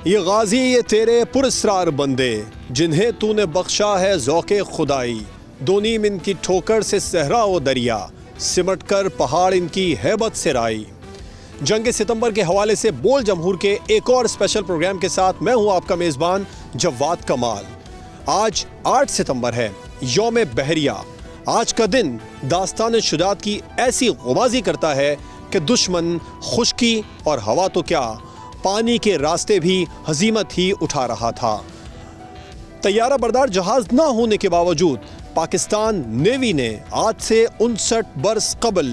ये गाजी ये तेरे पुरस्रार बंदे, जिन्हें तूने बख्शा है ज़ौक़े खुदाई। दो नीम इनकी ठोकर से सहरा व दरिया, सिमट कर पहाड़ इनकी हैबत से राई। जंग सितंबर के हवाले से बोल जमहूर के एक और स्पेशल प्रोग्राम के साथ मैं हूं आपका मेज़बान जवाद कमाल। आज 8 सितंबर है, यौम बहरिया। आज का दिन दास्तान शुजात की ऐसी गुमाजी करता है कि दुश्मन खुश्की और हवा तो क्या, पानी के रास्ते भी हजीमत ही उठा रहा था। तैयारा बरदार जहाज ना होने के बावजूद पाकिस्तान नेवी ने आज से 59 बरस कबल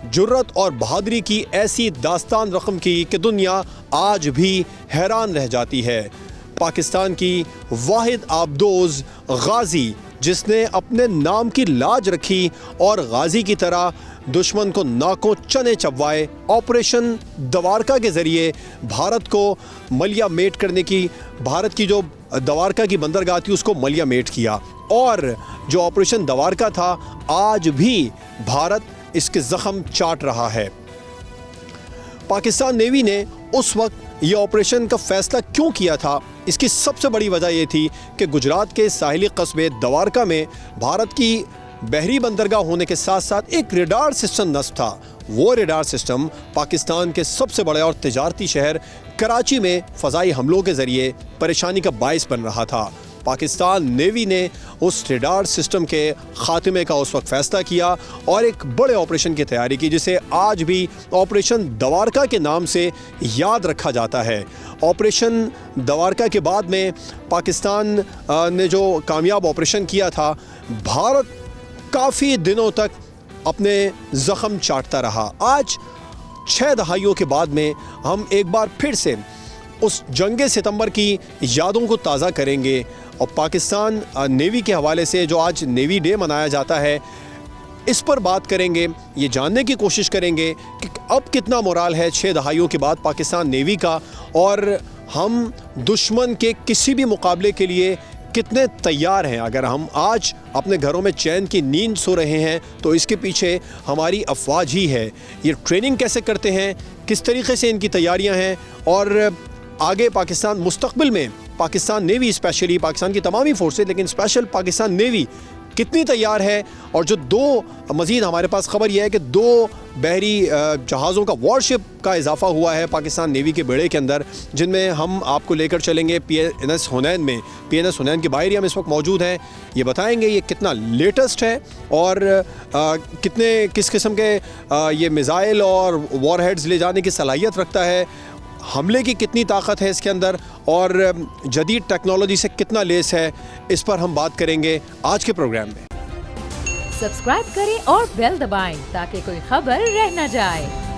जुर्रत और बहादुरी की ऐसी दास्तान रकम की कि दुनिया आज भी हैरान रह जाती है। पाकिस्तान की वाहिद आबदोज गाजी जिसने अपने नाम की लाज रखी और गाजी की तरह दुश्मन को नाकों चने चबवाए, ऑपरेशन दवारका के ज़रिए भारत को मलिया मेट करने की, भारत की जो दवारका की बंदरगाह थी उसको मलिया मेट किया। और जो ऑपरेशन दवारका था आज भी भारत इसके ज़ख्म चाट रहा है। पाकिस्तान नेवी ने उस वक्त ये ऑपरेशन का फ़ैसला क्यों किया था, इसकी सबसे बड़ी वजह ये थी कि गुजरात के साहिली कस्बे दवारका में भारत की बहरी बंदरगाह होने के साथ साथ एक रेडार सिस्टम नस्ब था। वो रेडार सिस्टम पाकिस्तान के सबसे बड़े और तिजारती शहर कराची में फ़ज़ाई हमलों के ज़रिए परेशानी का बायस बन रहा था। पाकिस्तान नेवी ने उस रेडार सिस्टम के ख़ात्मे का उस वक्त फ़ैसला किया और एक बड़े ऑपरेशन की तैयारी की, जिसे आज भी ऑपरेशन दवारका के नाम से याद रखा जाता है। ऑपरेशन दवारका के बाद में पाकिस्तान ने जो कामयाब ऑपरेशन किया था, भारत काफ़ी दिनों तक अपने ज़ख्म चाटता रहा। आज 6 दहाइयों के बाद में हम एक बार फिर से उस जंग सितंबर की यादों को ताज़ा करेंगे और पाकिस्तान नेवी के हवाले से जो आज नेवी डे मनाया जाता है, इस पर बात करेंगे। ये जानने की कोशिश करेंगे कि अब कितना मोराल है 6 दहाइयों के बाद पाकिस्तान नेवी का, और हम दुश्मन के किसी भी मुकाबले के लिए कितने तैयार हैं। अगर हम आज अपने घरों में चैन की नींद सो रहे हैं तो इसके पीछे हमारी अफवाज ही है। ये ट्रेनिंग कैसे करते हैं, किस तरीके से इनकी तैयारियां हैं, और आगे पाकिस्तान मुस्तकबिल में पाकिस्तान नेवी, स्पेशली पाकिस्तान की तमामी फोर्सेस लेकिन स्पेशल पाकिस्तान नेवी कितनी तैयार है। और जो 2 मज़ीद हमारे पास ख़बर यह है कि 2 बहरी जहाज़ों का वॉरशिप का इजाफा हुआ है पाकिस्तान नेवी के बेड़े के अंदर, जिनमें हम आपको लेकर चलेंगे PNS हुनैन में। PNS हुनैन के बाहर हम इस वक्त मौजूद हैं। ये बताएंगे ये कितना लेटेस्ट है और किस किस्म के ये मिज़ाइल और वॉरहेड्स ले जाने की सलाहियत रखता है, हमले की कितनी ताकत है इसके अंदर, और जदीद टेक्नोलॉजी से कितना लेस है। इस पर हम बात करेंगे आज के प्रोग्राम में। सब्सक्राइब करें और बेल दबाएं ताकि कोई खबर रह न जाए।